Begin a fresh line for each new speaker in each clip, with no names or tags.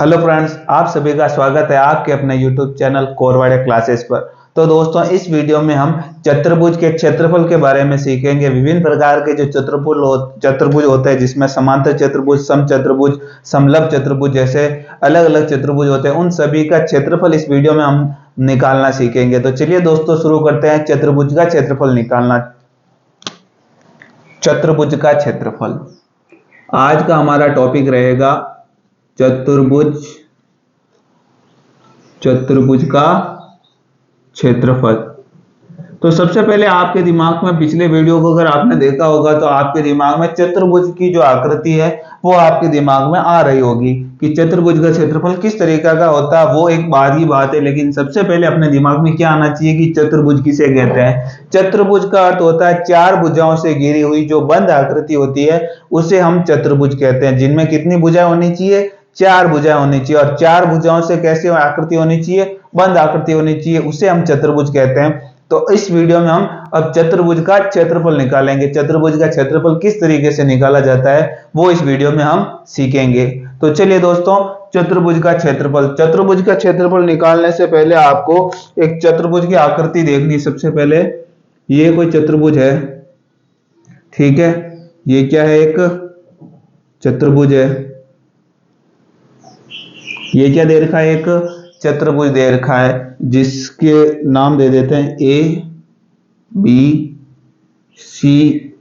Hello friends, आप सभी का स्वागत है आपके अपने यूट्यूब चैनल कोरवाड़े क्लासेस पर। तो दोस्तों, इस वीडियो में हम चतुर्भुज के क्षेत्रफल के बारे में सीखेंगे। विभिन्न प्रकार के जो चतुर्भुज होते हैं, जिसमें समांतर चतुर्भुज, समचतुर्भुज, समलंब चतुर्भुज जैसे अलग अलग चतुर्भुज होते हैं, उन सभी का क्षेत्रफल इस वीडियो में हम निकालना सीखेंगे। तो चलिए दोस्तों, शुरू करते हैं चतुर्भुज का क्षेत्रफल निकालना। चतुर्भुज का क्षेत्रफल आज का हमारा टॉपिक रहेगा चतुर्भुज का क्षेत्रफल। तो सबसे पहले आपके दिमाग में, पिछले वीडियो को अगर आपने देखा होगा तो आपके दिमाग में चतुर्भुज की जो आकृति है वो आपके दिमाग में आ रही होगी कि चतुर्भुज का क्षेत्रफल किस तरीके का होता है। वो एक बाद की बात है, लेकिन सबसे पहले अपने दिमाग में क्या आना चाहिए कि चतुर्भुज किसे कहते हैं। चतुर्भुज का अर्थ होता है चार भुजाओं से घिरी हुई जो बंद आकृति होती है, उसे हम चतुर्भुज कहते हैं। जिनमें कितनी भुजाएं होनी चाहिए? चार भुजाएं होनी चाहिए। और चार भुजाओं से कैसी आकृति होनी चाहिए? बंद आकृति होनी चाहिए, उसे हम चतुर्भुज कहते हैं। तो इस वीडियो में हम अब चतुर्भुज का क्षेत्रफल निकालेंगे। चतुर्भुज का क्षेत्रफल किस तरीके से निकाला जाता है वो इस वीडियो में हम सीखेंगे। तो चलिए दोस्तों, चतुर्भुज का क्षेत्रफल निकालने से पहले आपको एक चतुर्भुज की आकृति देखनी। सबसे पहले ये कोई चतुर्भुज है, ठीक है। ये क्या है? एक चतुर्भुज है। ये क्या दे रखा है? एक चतुर्भुज दे रखा है, जिसके नाम दे देते हैं ए, बी, सी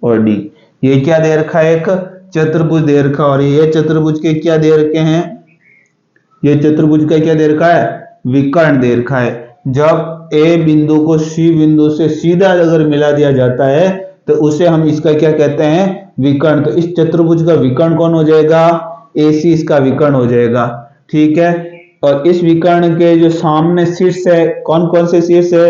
और डी। ये क्या दे रखा है? एक चतुर्भुज दे रखा है। और ये चतुर्भुज के क्या दे रखे हैं? ये चतुर्भुज का क्या दे रखा है? विकर्ण दे रखा है। जब ए बिंदु को सी बिंदु से सीधा अगर मिला दिया जाता है तो उसे हम इसका क्या कहते हैं? विकर्ण। तो इस चतुर्भुज का विकर्ण कौन हो जाएगा? AC इसका विकर्ण हो जाएगा, ठीक है। और इस विकर्ण के जो सामने शीर्ष है, कौन कौन से शीर्ष है?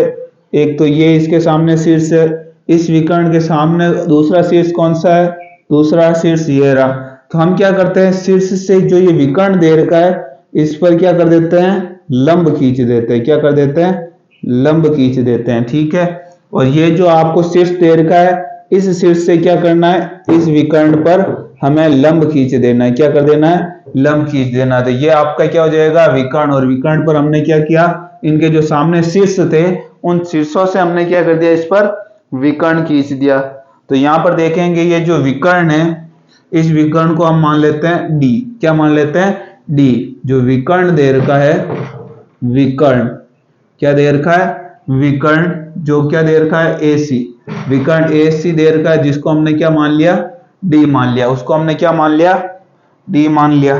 एक तो ये इसके सामने शीर्ष है। इस विकर्ण के सामने दूसरा शीर्ष कौन सा है? दूसरा शीर्ष ये रहा। तो हम क्या करते हैं? शीर्ष से जो ये विकर्ण दे रखा है इस पर क्या कर देते हैं? लंब खींच देते हैं। क्या कर देते हैं? लंब खींच देते हैं, ठीक है। और ये जो आपको शीर्ष दे रखा है, इस शीर्ष से क्या करना है? इस विकर्ण पर हमें लंब खींच देना है। क्या कर देना है? लंब खींच देना। तो ये आपका क्या हो जाएगा? विकर्ण। और विकर्ण पर हमने क्या किया? इनके जो सामने शीर्ष थे उन शीर्षों से हमने क्या कर दिया? इस पर विकर्ण खींच दिया। तो यहां पर देखेंगे ये जो विकर्ण है, इस विकर्ण को हम मान लेते हैं डी। क्या मान लेते हैं? डी। जो विकर्ण दे रखा है, विकर्ण क्या दे रखा है? विकर्ण जो क्या दे रखा है? AC। विकर्ण AC दे रखा है, जिसको हमने क्या मान लिया? डी मान लिया। उसको हमने क्या मान लिया? डी मान लिया,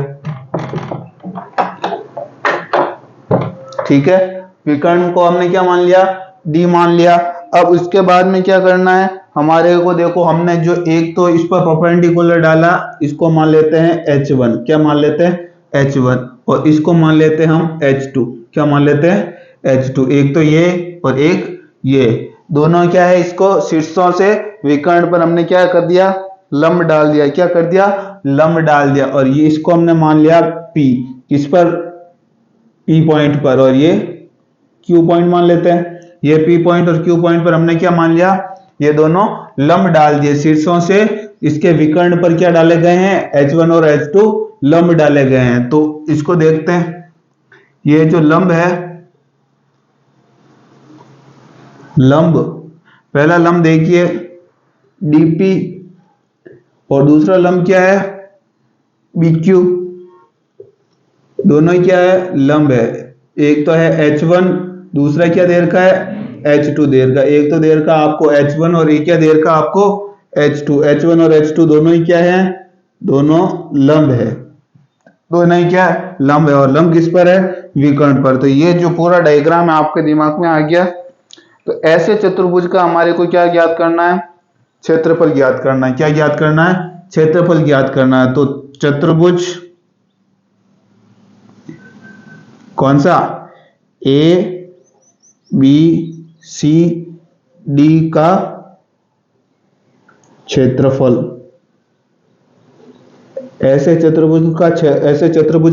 ठीक है। विकर्ण को हमने क्या मान लिया? डी मान लिया। अब उसके बाद में क्या करना है हमारे को? देखो, हमने जो एक तो इस पर परपेंडिकुलर डाला, इसको मान लेते हैं H1। क्या मान लेते हैं? H1। और इसको मान लेते हैं हम H2। क्या मान लेते हैं? H2। एक तो ये और एक ये दोनों क्या है? इसको शीर्षों से विकर्ण पर हमने क्या कर दिया? लंब डाल दिया। क्या कर दिया? लंब डाल दिया। और ये इसको हमने मान लिया P। किस पर? P पॉइंट पर। और ये Q पॉइंट मान लेते हैं। ये P पॉइंट और Q पॉइंट पर हमने क्या मान लिया? ये दोनों लंब डाल दिए। शीर्षों से इसके विकर्ण पर क्या डाले गए हैं? H1 और H2 लंब डाले गए हैं। तो इसको देखते हैं। ये जो लंब है, लंब, पहला लंब देखिए DP, और दूसरा लंब क्या है? BQ। दोनों क्या है? लंब है। एक तो है H1, दूसरा क्या दे रखा है? H2 दे रखा है। एक तो दे रखा आपको H1 और एक क्या दे रखा आपको? H2। H1 और H2 दोनों ही क्या है? दोनों लंब है। दोनों ही क्या है? लंब है। और लंब किस पर है? विकर्ण पर। तो ये जो पूरा डायग्राम है आपके दिमाग में आ गया। तो ऐसे चतुर्भुज का हमारे को क्या ज्ञात करना है? क्षेत्रफल ज्ञात करना है। क्या ज्ञात करना है? क्षेत्रफल ज्ञात करना है। तो चतुर्भुज कौन सा? A, B, C, D का क्षेत्रफल। ऐसे चतुर्भुज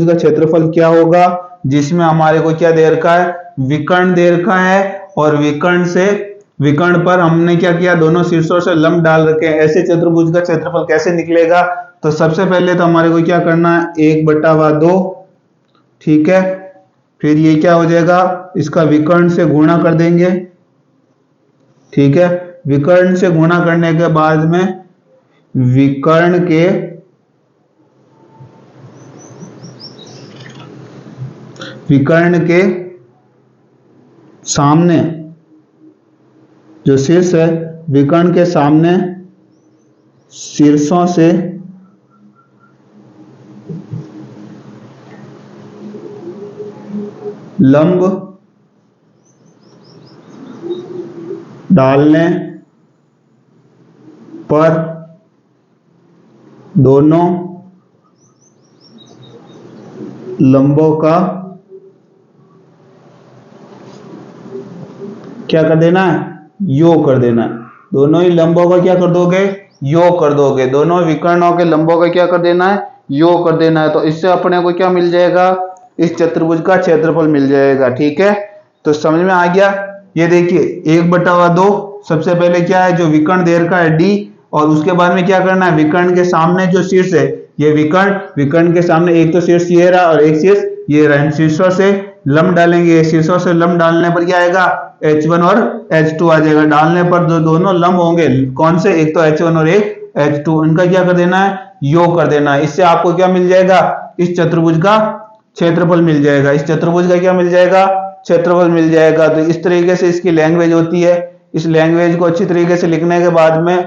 का क्षेत्रफल क्या होगा? जिसमें हमारे को क्या दे रखा है? विकर्ण दे रखा है। और विकर्ण पर हमने क्या किया? दोनों शीर्षों से लंब डाल रखे हैं। ऐसे चतुर्भुज का क्षेत्रफल कैसे निकलेगा? तो सबसे पहले तो हमारे को क्या करना है? 1/2 ठीक है। फिर ये क्या हो जाएगा, इसका विकर्ण से गुणा कर देंगे, ठीक है। विकर्ण से गुणा करने के बाद में विकर्ण के सामने जो शीर्ष है, विकर्ण के सामने शीर्षों से लंब डालने पर दोनों लंबों का क्या कर देना है, योग कर देना है। दोनों ही लंबों का क्या कर दोगे, योग कर दोगे। दोनों विकर्णों के लंबों का क्या कर देना है, योग कर देना है। तो इससे अपने को क्या मिल जाएगा, इस चतुर्भुज का क्षेत्रफल मिल जाएगा, ठीक है। तो समझ में आ गया। ये देखिए 1/2 सबसे पहले क्या है, जो विकर्ण दे रखा है डी, और उसके बाद में क्या करना है, विकर्ण के सामने जो शीर्ष है, ये विकर्ण के सामने एक तो शीर्ष ये रहा और एक शीर्ष ये रहा। इन शीर्षों से लंब डालेंगे, शीर्षों से लंब डालने पर क्या आएगा, H1 और H2 आ जाएगा। डालने पर जो दोनों लंब होंगे, कौन से, एक तो H1 और एक H2, इनका क्या कर देना है, योग कर देना है। इससे आपको क्या मिल जाएगा, इस चतुर्भुज का क्षेत्रफल मिल जाएगा। इस चतुर्भुज का क्या मिल जाएगा, क्षेत्रफल मिल जाएगा। तो इस तरीके से इसकी लैंग्वेज होती है। इस लैंग्वेज को अच्छी तरीके से लिखने के बाद में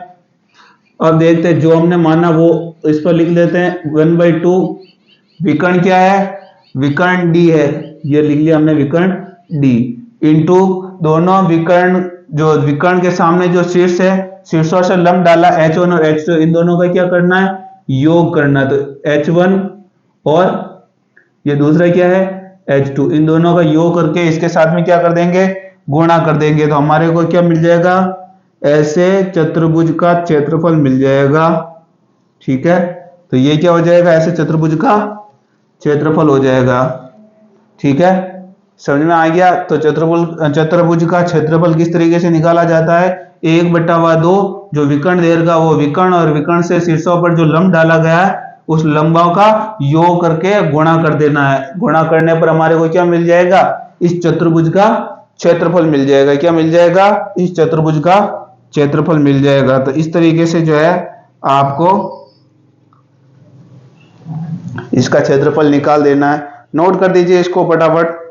अब देखते हैं, जो हमने माना वो इस पर लिख लेते हैं। 1/2 विकर्ण क्या है, विकर्ण डी है, ये लिख लिया हमने विकर्ण डी, इंटू दोनों विकर्ण, जो विकर्ण के सामने जो शीर्ष है, शीर्षों से लंब डाला H1 और H2, इन दोनों का क्या करना है, योग करना है। तो H1 और ये दूसरा क्या है H2, इन दोनों का योग करके इसके साथ में क्या कर देंगे, गुणा कर देंगे। तो हमारे को क्या मिल जाएगा, ऐसे चतुर्भुज का क्षेत्रफल मिल जाएगा, ठीक है। तो ये क्या हो जाएगा, ऐसे चतुर्भुज का क्षेत्रफल हो जाएगा, ठीक है। समझ में आ गया। तो चतुर्भुज का क्षेत्रफल किस तरीके से निकाला जाता है, 1/2 जो विकर्ण दे रखा वो विकर्ण, और विकर्ण से शीर्षों पर जो लंब डाला गया है उस लंबों का योग करके गुणा कर देना है। गुणा करने पर हमारे को क्या मिल जाएगा, इस चतुर्भुज का क्षेत्रफल मिल जाएगा। क्या मिल जाएगा, इस चतुर्भुज का क्षेत्रफल मिल जाएगा। तो इस तरीके से जो है आपको इसका क्षेत्रफल निकाल देना है। नोट कर दीजिए इसको फटाफट।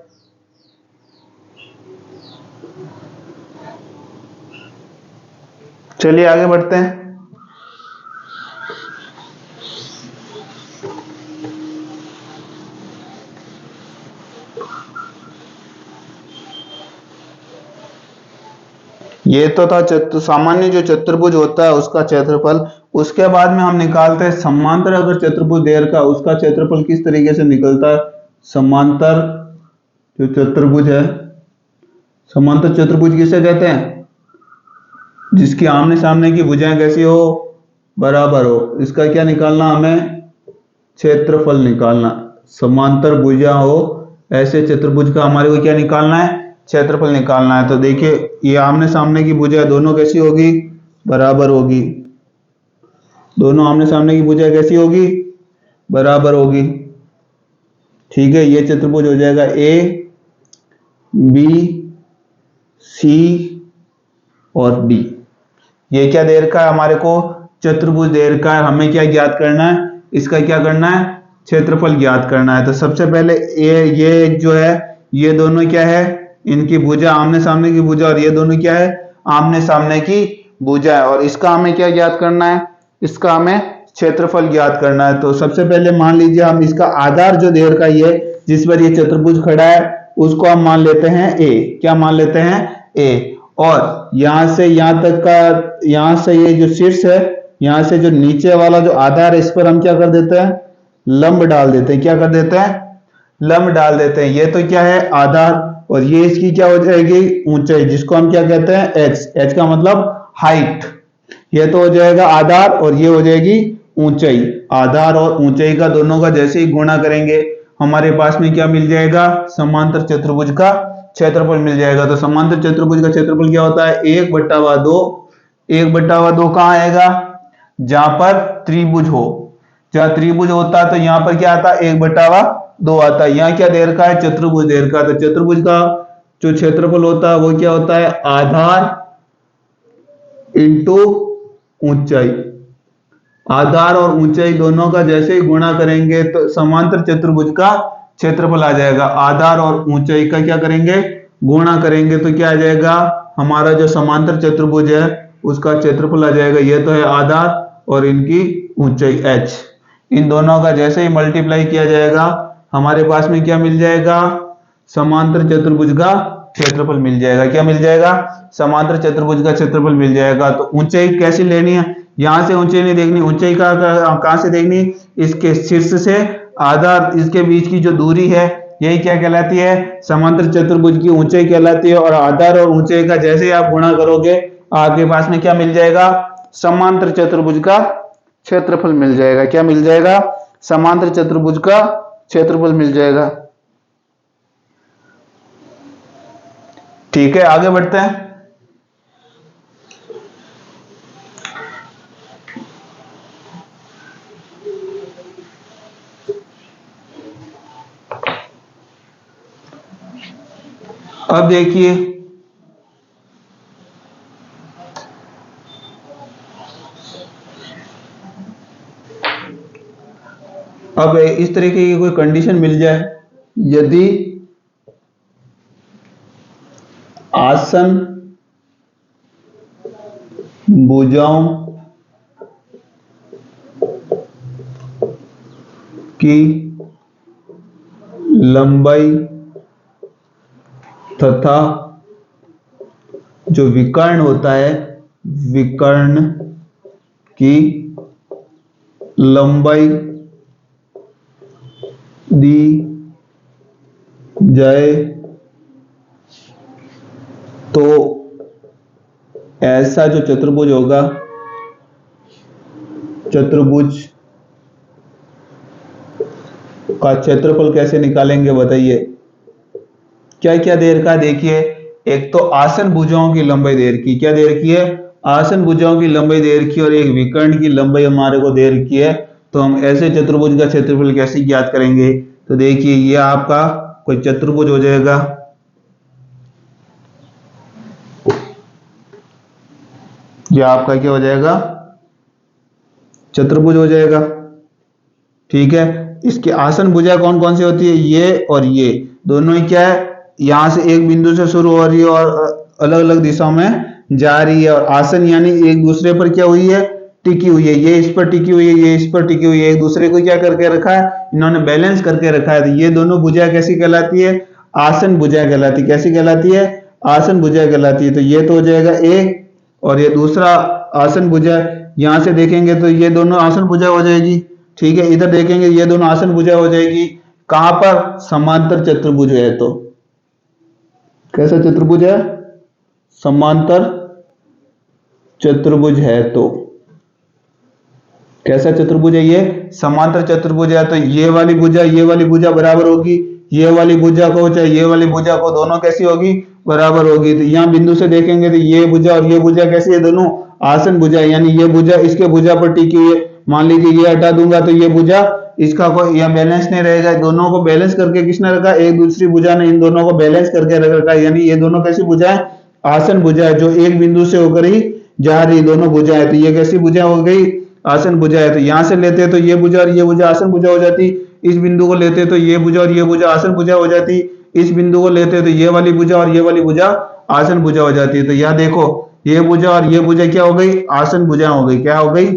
चलिए आगे बढ़ते हैं। ये तो था सामान्य जो चतुर्भुज होता है उसका क्षेत्रफल। उसके बाद में हम निकालते हैं समांतर अगर चतुर्भुज दे रखा उसका क्षेत्रफल किस तरीके से निकलता है। समांतर जो चतुर्भुज है, समांतर चतुर्भुज किसे कहते हैं, जिसकी आमने सामने की भुजाएं कैसी हो, बराबर हो। इसका क्या निकालना, हमें क्षेत्रफल निकालना। समांतर भुजा हो ऐसे चतुर्भुज का हमारे को क्या निकालना है, क्षेत्रफल निकालना है। तो देखिए ये आमने सामने की भुजा दोनों कैसी होगी, बराबर होगी। दोनों आमने सामने की भुजा कैसी होगी, बराबर होगी, ठीक है। ये चतुर्भुज हो जाएगा ए बी सी और डी। ये क्या दे रखा है हमारे को, चतुर्भुज दे रखा है। हमें क्या ज्ञात करना है, इसका क्या करना है, क्षेत्रफल ज्ञात करना है। तो सबसे पहले ये जो है, ये दोनों क्या है, इनकी भुजा आमने सामने की भुजा, और ये दोनों क्या है, आमने सामने की भुजा है। और इसका हमें क्या ज्ञात करना है, इसका हमें क्षेत्रफल ज्ञात करना है। तो सबसे पहले मान लीजिए हम इसका आधार जो दे रखा है, जिस पर ये चतुर्भुज खड़ा है, उसको हम मान लेते हैं ए। क्या मान लेते हैं, ए। और यहां से यहां तक का, यहां से ये जो शीर्ष है, यहां से जो नीचे वाला जो आधार है, इस पर हम क्या कर देते हैं, लंब डाल देते हैं। क्या कर देते हैं, लंब डाल देते हैं। ये तो क्या है, आधार, और ये इसकी क्या हो जाएगी, ऊंचाई, जिसको हम क्या कहते हैं, एच। एच का मतलब हाइट। ये तो हो जाएगा आधार, और ये हो जाएगी ऊंचाई। आधार और ऊंचाई का दोनों का जैसे ही गुणा करेंगे हमारे पास में क्या मिल जाएगा, समांतर चतुर्भुज का क्षेत्रफल मिल जाएगा। तो समांतर चतुर्भुज का क्षेत्रफल क्या होता है, 1/2। 1/2 कहां आएगा, जहां पर त्रिभुज हो। जहां त्रिभुज होता है तो यहां पर क्या आता है, 1/2 2 आता है। यहाँ क्या दे रखा है, चतुर्भुज दे रखा है। तो चतुर्भुज का जो क्षेत्रफल होता है वो क्या होता है, आधार इंटू ऊंचाई। आधार और ऊंचाई दोनों का जैसे ही गुणा करेंगे तो समांतर चतुर्भुज का क्षेत्रफल आ जाएगा। आधार और ऊंचाई का क्या करेंगे, गुणा करेंगे तो क्या आ जाएगा, हमारा जो समांतर चतुर्भुज है उसका क्षेत्रफल आ जाएगा। ये तो है आधार और इनकी ऊंचाई h। इन दोनों का जैसे ही मल्टीप्लाई किया जाएगा हमारे पास में क्या मिल जाएगा, समांतर चतुर्भुज का क्षेत्रफल मिल जाएगा। क्या मिल जाएगा, समांतर चतुर्भुज का क्षेत्रफल मिल जाएगा। तो ऊंचाई कैसे लेनी है, यहां से ऊंचाई नहीं देखनी, ऊंचाई का कहां से देखनी, इसके शीर्ष से आधार इसके बीच की जो दूरी है यही क्या कहलाती है, समांतर चतुर्भुज की ऊंचाई कहलाती है। और आधार और ऊंचाई का जैसे ही आप गुणा करोगे आपके पास में क्या मिल जाएगा, समांतर चतुर्भुज का क्षेत्रफल मिल जाएगा। क्या मिल जाएगा, समांतर चतुर्भुज का क्षेत्रफल मिल जाएगा। ठीक है, आगे बढ़ते हैं। अब देखिए अब इस तरीके की कोई कंडीशन मिल जाए, यदि आसन भुजाओं की लंबाई तथा जो विकर्ण होता है विकर्ण की लंबाई दी जाए तो ऐसा जो चतुर्भुज होगा, चतुर्भुज का क्षेत्रफल कैसे निकालेंगे बताइए। क्या क्या दे रखा है, देखिए एक तो आसन भुजाओं की लंबाई दे रखी, क्या दे रखी है, आसन भुजाओं की लंबाई दे रखी है और एक विकर्ण की लंबाई हमारे को दे रखी है। तो हम ऐसे चतुर्भुज का क्षेत्रफल कैसे ज्ञात करेंगे, तो देखिए ये आपका कोई चतुर्भुज हो जाएगा। ये आपका क्या हो जाएगा, चतुर्भुज हो जाएगा। ठीक है, इसके आसन भुजा कौन कौन सी होती है, ये और ये दोनों ही क्या है, यहां से एक बिंदु से शुरू हो रही है और अलग अलग दिशाओं में जा रही है। और आसन यानी एक दूसरे पर क्या हुई है, टिकी हुई है। ये इस पर टिकी हुई है, ये इस पर टिकी हुई है, एक दूसरे को क्या करके रखा है, इन्होंने बैलेंस करके रखा है। तो ये दोनों भुजा कैसी कहलाती है, आसन भुजा कहलाती है। कैसी कहलाती है, आसन भुजा कहलाती है। तो ये तो हो जाएगा ए, और ये दूसरा आसन भुजा, यहां से देखेंगे तो ये दोनों आसन भुजा हो जाएगी। ठीक है, इधर देखेंगे ये दोनों आसन भुजा हो जाएगी। कहां पर, समांतर चतुर्भुज है। तो कैसा चतुर्भुज है, समांतर चतुर्भुज है। तो कैसा चतुर्भुज है, ये समांतर चतुर्भुज है। तो ये वाली भुजा बराबर होगी ये वाली भुजा को, चाहे ये वाली भुजा को, दोनों कैसी होगी, बराबर होगी। तो यहाँ बिंदु से देखेंगे तो ये भुजा और ये भुजा कैसी है, दोनों आसन भुजा, यानी ये भुजा इसके भुजा पर टिकी हुई है। मान लीजिए ये हटा दूंगा तो ये भुजा इसका कोई यह बैलेंस नहीं रहेगा। दोनों को बैलेंस करके किसने रखा, एक दूसरी भुजा ने इन दोनों को बैलेंस करके रख रखा है। यानी ये दोनों कैसी भुजा है, आसन भुजा है, जो एक बिंदु से होकर ही जा रही दोनों भुजा है। तो ये कैसी भुजा हो गई, आसन भुजा है। तो यहां से लेते तो ये भुजा और ये भुजा आसन भुजा हो जाती। इस बिंदु को लेते तो ये भुजा और ये भुजा आसन भुजा हो जाती। इस बिंदु को लेते तो ये वाली भुजा और ये वाली भुजा आसन भुजा हो जाती है। तो यह देखो ये भुजा और ये भुजा क्या हो गई, आसन भुजा हो गई। क्या हो गई,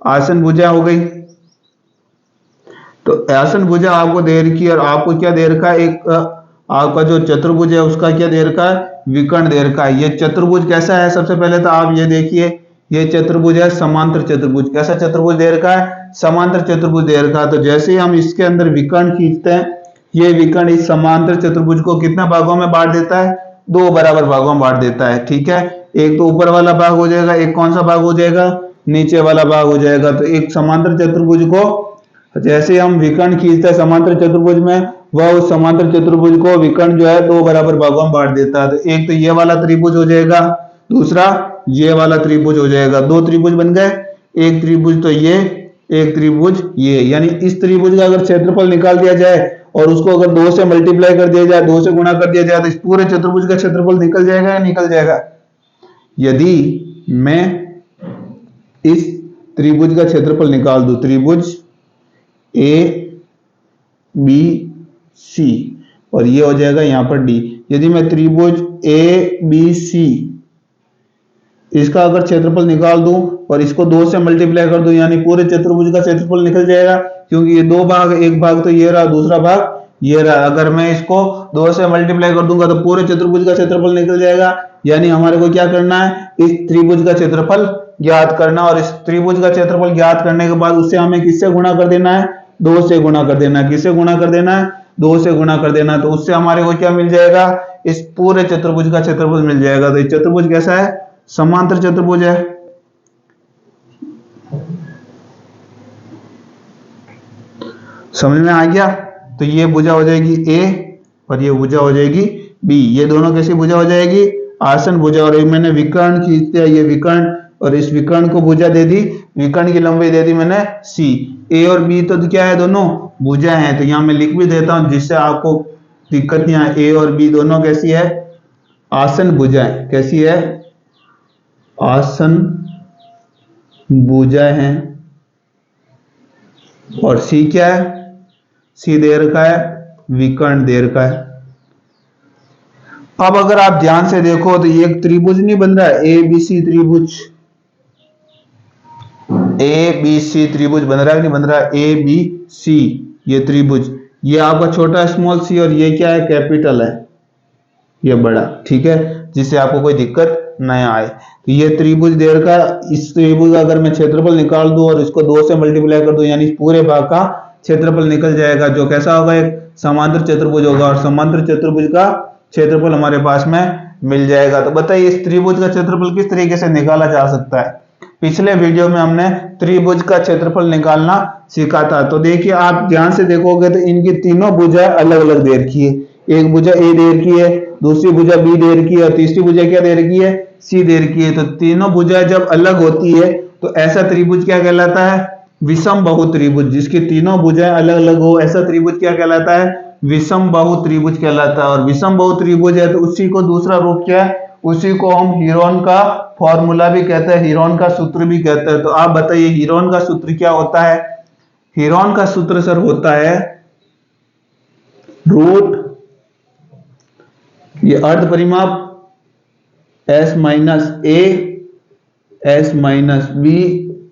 आसन भुजा हो गई। तो आसन भुजा आपको दे रखी है और आपको क्या दे रखा है, एक आपका जो चतुर्भुज है उसका क्या दे रखा है, विकर्ण दे रखा है। ये चतुर्भुज कैसा है, सबसे पहले तो आप ये देखिए, ये चतुर्भुज है समांतर चतुर्भुज। कैसा चतुर्भुज दे रखा है, समांतर चतुर्भुज दे रखा है। तो जैसे ही हम इसके अंदर विकर्ण खींचते हैं, ये विकर्ण इस समांतर चतुर्भुज को कितने भागों में बांट देता है, 2 बराबर भागों में बांट देता है। ठीक है, एक तो ऊपर वाला भाग हो जाएगा, एक कौन सा भाग हो जाएगा, नीचे वाला भाग हो जाएगा। तो एक समांतर चतुर्भुज को जैसे हम विकर्ण खींचते हैं समांतर चतुर्भुज में, वह उस समांतर चतुर्भुज को विकर्ण जो है 2 बराबर भागों में बांट देता है। तो एक तो ये वाला त्रिभुज हो जाएगा, दूसरा ये वाला त्रिभुज हो जाएगा। 2 त्रिभुज बन गए, एक त्रिभुज तो ये एक त्रिभुज ये, यानी इस त्रिभुज का अगर क्षेत्रफल निकाल दिया जाए और उसको अगर 2 से मल्टीप्लाई कर दिया जाए, 2 से गुणा कर दिया जाए, तो इस पूरे चतुर्भुज का क्षेत्रफल निकल जाएगा या निकल जाएगा। यदि मैं इस त्रिभुज का क्षेत्रफल निकाल दूं, त्रिभुज ए बी सी, और ये हो जाएगा यहां पर डी। यदि मैं त्रिभुज ए बी सी इसका अगर क्षेत्रफल निकाल दूं और इसको 2 से मल्टीप्लाई कर दूं, यानी पूरे चतुर्भुज का क्षेत्रफल निकल जाएगा, क्योंकि ये दो भाग, एक भाग तो ये रहा, दूसरा भाग ये रहा। अगर मैं इसको 2 से मल्टीप्लाई कर दूंगा तो पूरे चतुर्भुज का क्षेत्रफल निकल जाएगा। यानी हमारे को क्या करना है, इस त्रिभुज का क्षेत्रफल ज्ञात करना, और इस त्रिभुज का क्षेत्रफल ज्ञात करने के बाद उससे हमें किससे गुणा कर देना है, 2 से गुणा कर देना है। किससे गुणा कर देना है, 2 से गुणा कर देना। तो उससे हमारे को क्या मिल जाएगा, इस पूरे चतुर्भुज का क्षेत्रफल मिल जाएगा। तो ये चतुर्भुज कैसा है, समांतर चतुर्भुज है। समझ में आ गया। तो ये भुजा हो जाएगी ए और ये भुजा हो जाएगी बी। ये दोनों कैसी भुजा हो जाएगी, आसन भुजा। और मैंने विकर्ण खींच दिया, ये विकर्ण, और इस विकर्ण को भुजा दे दी, विकर्ण की लंबाई दे दी मैंने सी। ए और बी तो क्या है, दोनों भुजा हैं। तो यहां मैं लिख भी देता हूं जिससे आपको दिक्कत नहीं आए। ए और बी दोनों कैसी है, आसन भुजाएं। कैसी है, आसन भुजा है। और सी क्या है, सी दे रखा है विकर्ण दे रखा है। अब अगर आप ध्यान से देखो तो ये एक त्रिभुज नहीं बन रहा है, ए बी सी त्रिभुज, ए बी सी त्रिभुज बन रहा है नहीं बन रहा है, ए बी सी ये त्रिभुज। ये आपका छोटा स्मॉल सी, और ये क्या है, कैपिटल है, ये बड़ा। ठीक है, जिससे आपको कोई दिक्कत न आए। तो ये त्रिभुज दे रखा, इस त्रिभुज का अगर मैं क्षेत्रफल निकाल दूं और इसको 2 से मल्टीप्लाई कर दूं, यानी पूरे भाग का क्षेत्रफल निकल जाएगा, जो कैसा होगा, एक समांतर चतुर्भुज होगा। और समांतर चतुर्भुज का क्षेत्रफल हमारे पास में मिल जाएगा। तो बताइए इस त्रिभुज का क्षेत्रफल किस तरीके से निकाला जा सकता है। पिछले वीडियो में हमने त्रिभुज का क्षेत्रफल निकालना सीखा था। तो देखिए, आप ध्यान से देखोगे तो इनकी तीनों भुजाएं अलग अलग दे रखी है। एक भुजा ए दे रखी है, दूसरी भुजा बी दे रखी है, और तीसरी भुजा क्या दे रखी है, सी दे रखी है। तो तीनों भुजाएं जब अलग होती है तो ऐसा त्रिभुज क्या कहलाता है, विषम बहु त्रिभुज। जिसकी तीनों भुजाएं अलग अलग हो, ऐसा त्रिभुज क्या कहलाता है, विषम बहु त्रिभुज कहलाता है। और विषम बहु त्रिभुज है तो उसी को दूसरा रूप क्या है, उसी को हम हीरोन का फॉर्मूला भी कहते हैं, हीरोन का सूत्र भी कहते हैं। तो आप बताइए हीरोन का सूत्र क्या होता है। हीरोन का सूत्र सर होता है रूट, ये अर्ध परिमाप s minus A, s minus B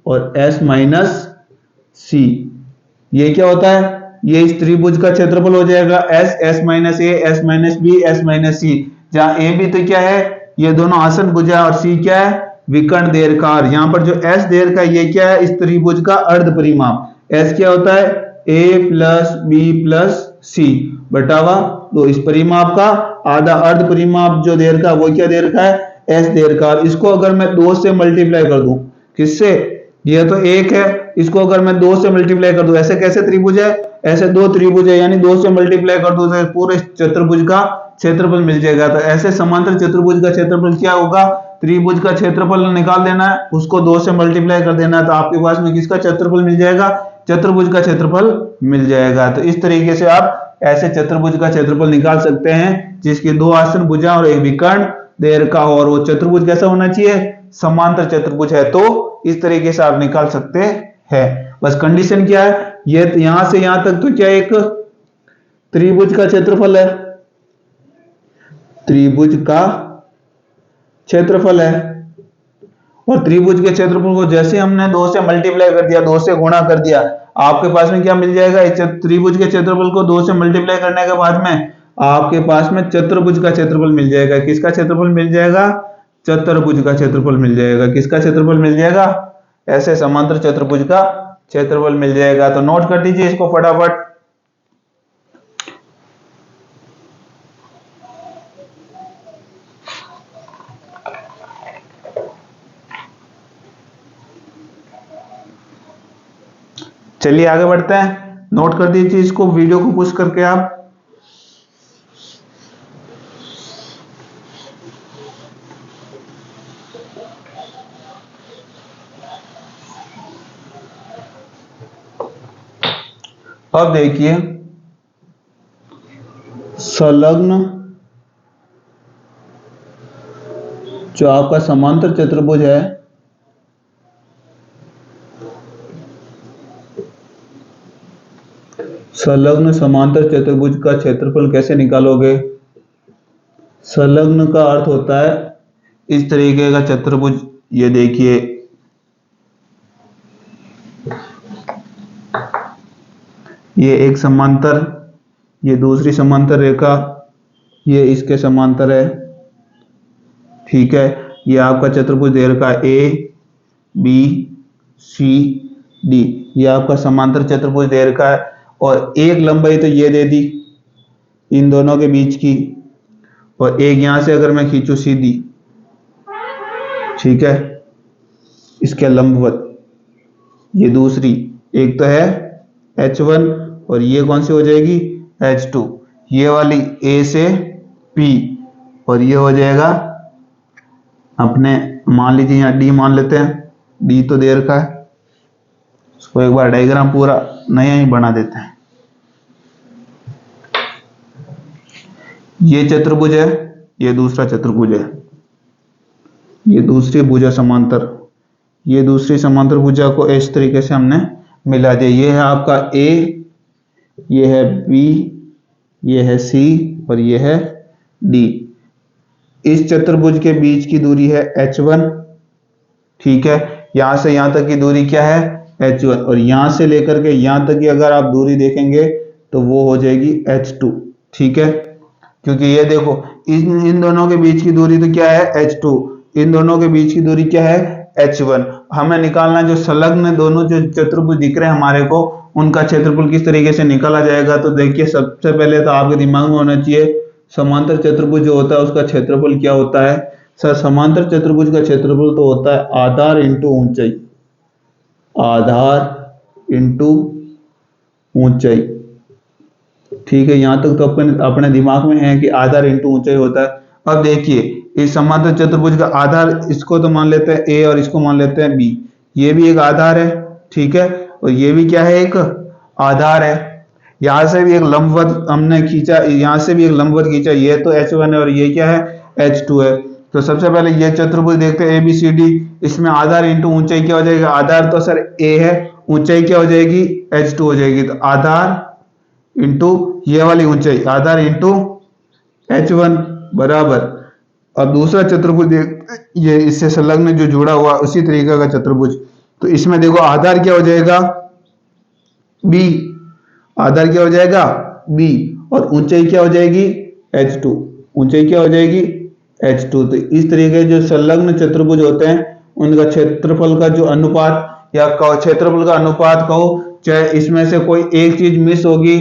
और s माइनस सी। ये क्या होता है, ये इस त्रिभुज का क्षेत्रफल हो जाएगा, s minus A, s minus B, s minus C. जहां ए बी तो क्या है, ये दोनों आसन भुजा, और सी क्या है, विकर्ण देरकार। यहां पर जो s देर का ये क्या है, इस त्रिभुज का अर्ध परिमाप। s क्या होता है, a प्लस बी प्लस सी बटावा 2। इस परिमाप का आधा अर्ध परिमाप जो दे रखा है वो क्या दे रखा है, s दे रखा है। इसको अगर मैं 2 से मल्टीप्लाई कर दूं, किससे, ये तो एक है, इसको अगर मैं 2 से मल्टीप्लाई कर दूं, ऐसे कैसे त्रिभुज है, ऐसे दो त्रिभुज है, यानी 2 से मल्टीप्लाई कर दूं तो पूरे चतुर्भुज का क्षेत्रफल मिल जाएगा। तो ऐसे समांतर चतुर्भुज का क्षेत्रफल क्या होगा, त्रिभुज का क्षेत्रफल निकाल देना है, उसको 2 से मल्टीप्लाई कर देना है, तो आपके पास में किसका क्षेत्रफल मिल जाएगा, चतुर्भुज का क्षेत्रफल मिल जाएगा। तो इस तरीके से आप ऐसे चतुर्भुज का क्षेत्रफल निकाल सकते हैं जिसकी 2 आसन भुजा और एक विकर्ण देर का हो, और वो चतुर्भुज कैसा होना चाहिए, समांतर चतुर्भुज है। तो इस तरीके से आप निकाल सकते हैं। बस कंडीशन क्या है, ये यहां से यहां तक तो क्या एक त्रिभुज का क्षेत्रफल है, त्रिभुज का क्षेत्रफल है। और त्रिभुज के क्षेत्रफल को जैसे हमने 2 से मल्टीप्लाई कर दिया, 2 से गुणा कर दिया, आपके पास में क्या मिल जाएगा, इस त्रिभुज के क्षेत्रफल को 2 से मल्टीप्लाई करने के बाद में आपके पास में चतुर्भुज का क्षेत्रफल मिल जाएगा। किसका क्षेत्रफल मिल जाएगा, चतुर्भुज का क्षेत्रफल मिल जाएगा। किसका क्षेत्रफल मिल जाएगा, ऐसे समांतर चतुर्भुज का क्षेत्रफल मिल जाएगा। तो नोट कर दीजिए इसको फटाफट। चलिए आगे बढ़ते हैं, नोट कर दीजिए इसको, वीडियो को पुश करके आप। अब देखिए संलग्न जो आपका समांतर चतुर्भुज है, संलग्न समांतर चतुर्भुज का क्षेत्रफल कैसे निकालोगे? संलग्न का अर्थ होता है इस तरीके का चतुर्भुज। ये देखिए ये एक समांतर, ये दूसरी समांतर रेखा, ये इसके समांतर है, ठीक है। ये आपका चतुर्भुज दे रखा है ए बी सी डी, ये आपका समांतर चतुर्भुज दे रखा है। और एक लंबाई तो ये दे दी इन दोनों के बीच की, और एक यहां से अगर मैं खींचू सीधी, ठीक है, इसके लंबवत, ये दूसरी एक तो है H1 और ये कौन सी हो जाएगी H2, ये वाली A से P, और ये हो जाएगा अपने, मान लीजिए यहाँ D मान लेते हैं, D तो दे रखा है, इसको एक बार डायग्राम पूरा नया ही बना देते हैं। ये चतुर्भुज है, ये दूसरा चतुर्भुज है, ये दूसरी भुजा समांतर, ये दूसरी समांतर भुजा को इस तरीके से हमने मिला दिया। ये है आपका A, ये है B, ये है C और ये है D। इस चतुर्भुज के बीच की दूरी है H1, ठीक है। यहां से यहां तक की दूरी क्या है H1, और यहां से लेकर के यहां तक की अगर आप दूरी देखेंगे तो वो हो जाएगी H2, ठीक है। क्योंकि ये देखो इन दोनों के बीच की दूरी तो क्या है H2, इन दोनों के बीच की दूरी क्या है H1। हमें निकालना जो संलग्न दोनों जो चतुर्भुज दिख रहे हैं हमारे को, उनका क्षेत्रफल किस तरीके से निकाला जाएगा। तो देखिए सबसे पहले तो आपके दिमाग में होना चाहिए समांतर चतुर्भुज जो होता है उसका क्षेत्रफल क्या होता है। सर समांतर चतुर्भुज का क्षेत्रफल तो होता है आधार इंटू ऊंचाई, आधार इंटू ऊंचाई, ठीक है। यहां तक तो अपने दिमाग में है कि आधार इंटू ऊंचाई होता है। अब देखिए इस समांतर चतुर्भुज का आधार, इसको तो मान लेते हैं A और इसको मान लेते हैं B, ये भी एक आधार है, ठीक है, और ये भी क्या है एक आधार है। यहां से भी एक लंबवत हमने खींचा, यहां से भी एक लंबवत खींचा, ये तो H1 है और ये क्या है H2 है। तो सबसे पहले ये चतुर्भुज देखते हैं ABCD, इसमें आधार इंटू ऊंचाई क्या हो जाएगा, आधार तो सर A है, ऊंचाई क्या हो जाएगी H2 हो जाएगी। तो आधार इंटू ये वाली ऊंचाई, आधार इंटू H1 बराबर। अब दूसरा चतुर्भुज देख, ये इससे संलग्न जो जुड़ा हुआ उसी तरीके का चतुर्भुज, तो इसमें देखो आधार क्या हो जाएगा B, आधार क्या हो जाएगा B, और ऊंचाई क्या हो जाएगी H2, ऊंचाई क्या हो जाएगी H2। तो इस तरीके जो संलग्न चतुर्भुज होते हैं उनका क्षेत्रफल का जो अनुपात या क्षेत्रफल का अनुपात कहो, चाहे इसमें से कोई एक चीज मिस होगी,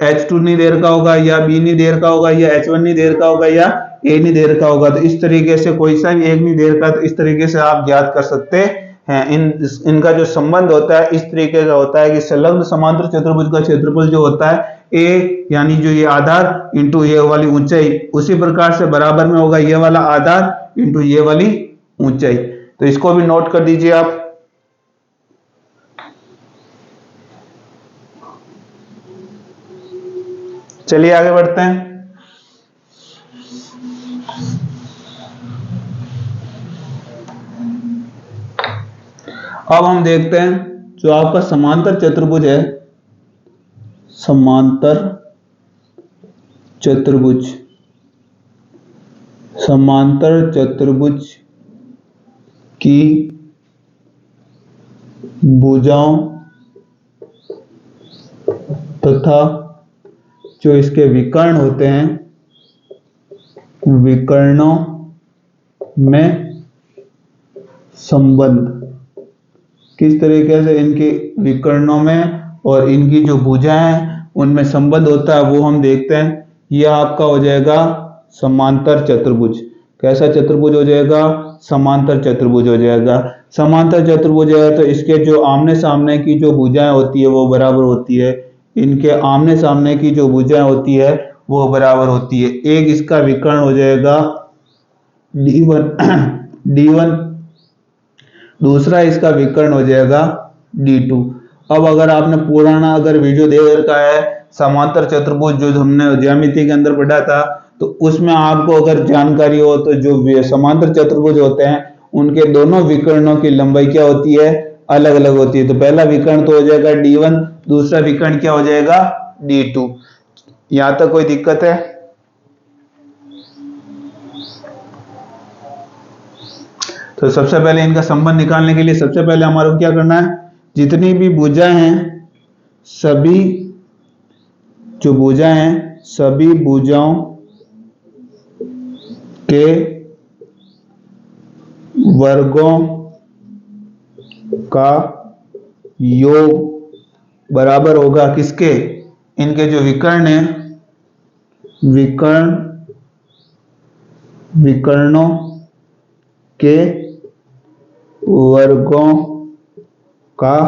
H2 नहीं दे रखा होगा या B नहीं दे रखा होगा या H1 नहीं दे रखा होगा या A नहीं दे रखा होगा, तो इस तरीके से कोई सा भी एक नहीं दे रखा, तो इस तरीके से आप ज्ञात कर सकते हैं। इनका जो संबंध होता है इस तरीके का होता है कि संलग्न समांतर चतुर्भुज का क्षेत्रफल जो होता है A यानी जो ये आधार इंटू ये वाली ऊंचाई, उसी प्रकार से बराबर में होगा ये वाला आधार इंटू ये वाली ऊंचाई। तो इसको भी नोट कर दीजिए आप। चलिए आगे बढ़ते हैं। अब हम देखते हैं जो आपका समांतर चतुर्भुज है, समांतर चतुर्भुज, समांतर चतुर्भुज की भुजाओं तथा जो इसके विकर्ण होते हैं, विकर्णों में संबंध, किस तरीके से इनके विकर्णों में और इनकी जो भुजाएं हैं उनमें संबंध होता है वो हम देखते हैं। यह आपका हो जाएगा समांतर चतुर्भुज। कैसा चतुर्भुज हो जाएगा, समांतर चतुर्भुज हो जाएगा। समांतर चतुर्भुज है तो इसके जो आमने सामने की जो भुजाएं होती है वो बराबर होती है, इनके आमने सामने की जो भुजाएं होती है वो बराबर होती है। एक इसका विकर्ण हो जाएगा D1, दूसरा इसका विकर्ण हो जाएगा D2। अब अगर आपने पुराना अगर वीडियो देख रखा है समांतर चतुर्भुज जो हमने ज्यामिति के अंदर पढ़ा था, तो उसमें आपको अगर जानकारी हो तो जो समांतर चतुर्भुज होते हैं उनके दोनों विकर्णों की लंबाई क्या होती है, अलग अलग होती है। तो पहला विकर्ण तो हो जाएगा D1, दूसरा विकर्ण क्या हो जाएगा D2। यहां तक कोई दिक्कत है? तो सबसे पहले इनका संबंध निकालने के लिए सबसे पहले हमारे को क्या करना है, जितनी भी भुजाएं हैं सभी जो भुजाएं हैं सभी भुजाओं के वर्गों का योग बराबर होगा किसके, इनके जो विकर्ण है विकर्णों के वर्गों का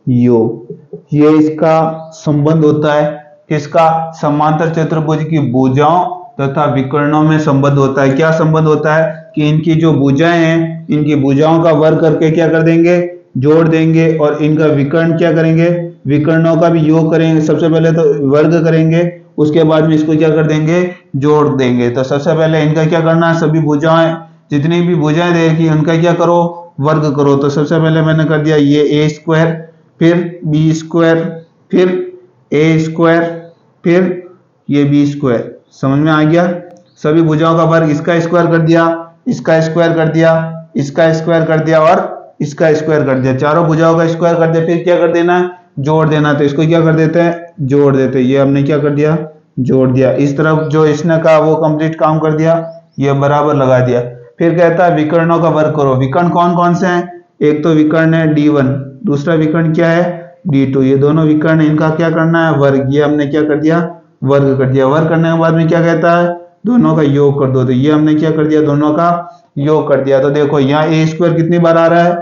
योग। ये इसका संबंध होता है किसका, समांतर चतुर्भुज की भुजाओं तथा विकर्णों में संबंध होता है। क्या संबंध होता है कि इनकी जो भुजाएं हैं इनकी भुजाओं का वर्ग करके क्या कर देंगे, जोड़ देंगे, और इनका विकर्ण क्या करेंगे, विकर्णों का भी योग करेंगे। सबसे पहले तो वर्ग करेंगे, उसके बाद में इसको क्या कर देंगे, जोड़ देंगे। तो सबसे पहले इनका क्या करना है, सभी भुजाएं जितनी भी भुजाएं दे रखी उनका क्या करो, वर्ग करो। तो सबसे पहले मैंने कर दिया ये ए स्क्वायर, फिर बी स्क्वायर, फिर ए स्क्वायर, फिर ये बी स्क्वायर। समझ में आ गया? सभी भुजाओं का वर्ग, इसका स्क्वायर कर दिया, इसका स्क्वायर कर दिया, इसका स्क्वायर कर दिया और इसका स्क्वायर कर दिया। चारों भुजाओं का स्क्वायर कर दिया, फिर क्या कर देना है, जोड़ देना। तो इसको क्या कर देते हैं, जोड़ देते हैं। ये हमने क्या कर दिया, जोड़ दिया। इस तरफ जो इसने कहा वो कंप्लीट काम कर दिया, ये बराबर लगा दिया। फिर कहता है विकर्णों का वर्ग करो। विकर्ण कौन कौन से हैं, एक तो विकर्ण है D1, दूसरा विकर्ण क्या है D2। ये दोनों विकर्ण, इनका क्या करना है, वर्ग। ये हमने क्या कर दिया, वर्ग कर दिया। वर्ग करने के बाद में क्या कहता है, दोनों का योग कर दो। तो ये हमने क्या कर दिया, दोनों का योग कर दिया। तो देखो यहाँ ए स्क्वायर कितनी बार आ रहा है,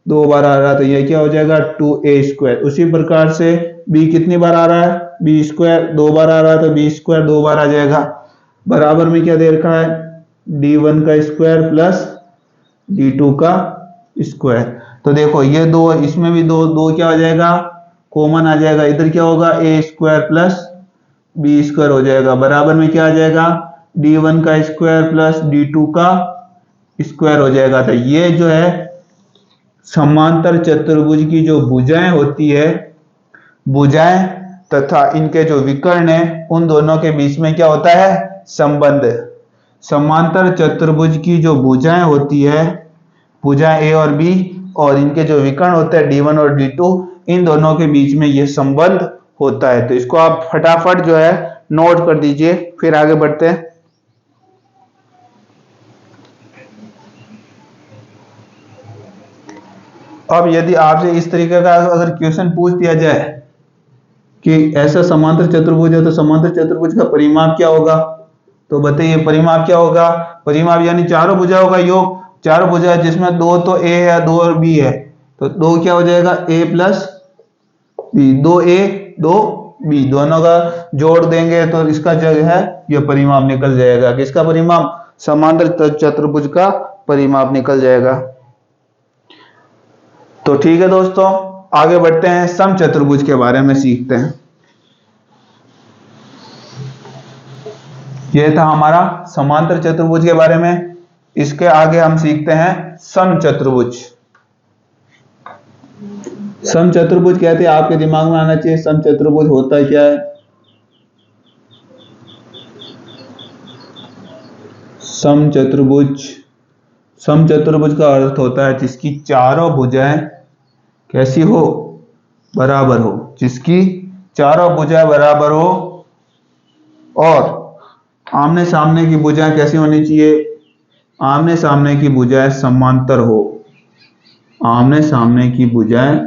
2 बार आ रहा है, तो ये क्या हो जाएगा 2a स्क्वायर। उसी प्रकार से b कितनी बार आ रहा है, b स्क्वायर 2 बार आ रहा है, तो b स्क्वायर 2 बार आ जाएगा। बराबर में क्या दे रखा है, D1 का स्क्वायर प्लस D2 का स्क्वायर। तो देखो ये दो, इसमें भी दो दो क्या हो जाएगा, कॉमन आ जाएगा। इधर क्या होगा, ए स्क्वायर प्लस बी स्क्वायर हो जाएगा। बराबर में क्या आ जाएगा, D1 का स्क्वायर प्लस D2 का स्क्वायर हो जाएगा। तो ये जो है समांतर चतुर्भुज की जो भुजाएं होती है, भुजाएं तथा इनके जो विकर्ण है, उन दोनों के बीच में क्या होता है, संबंध। समांतर चतुर्भुज की जो भुजाएं होती है, भुजाएं ए और बी, और इनके जो विकर्ण होते हैं D1 और D2, इन दोनों के बीच में ये संबंध होता है। तो इसको आप फटाफट जो है नोट कर दीजिए, फिर आगे बढ़ते हैं। अब यदि आपसे इस तरीके का अगर क्वेश्चन पूछ दिया जाए कि ऐसा समांतर चतुर्भुज है, तो समांतर चतुर्भुज का परिमाप क्या होगा, तो बताइए परिमाप क्या होगा। परिमाप यानी चारों भुजाओं का योग। चारों भुजा जिसमें दो तो ए है, दो और बी है, तो दो क्या हो जाएगा, ए प्लस बी। 2a 2b, दोनों का जोड़ देंगे तो इसका जो है ये परिमाप निकल जाएगा। किसका परिमाप, समांतर चतुर्भुज का परिमाप निकल जाएगा। तो ठीक है दोस्तों, आगे बढ़ते हैं, समचतुर्भुज के बारे में सीखते हैं। यह था हमारा समांतर चतुर्भुज के बारे में। इसके आगे हम सीखते हैं समचतुर्भुज। समचतुर्भुज कहते हैं, आपके दिमाग में आना चाहिए समचतुर्भुज होता क्या है। समचतुर्भुज, समचतुर्भुज का अर्थ होता है जिसकी चारों भुजाएं कैसी हो, बराबर हो। जिसकी चारों भुजाएं बराबर हो और आमने सामने की भुजाएं कैसी होनी चाहिए, आमने सामने की भुजाएं समांतर हो। आमने सामने की भुजाएं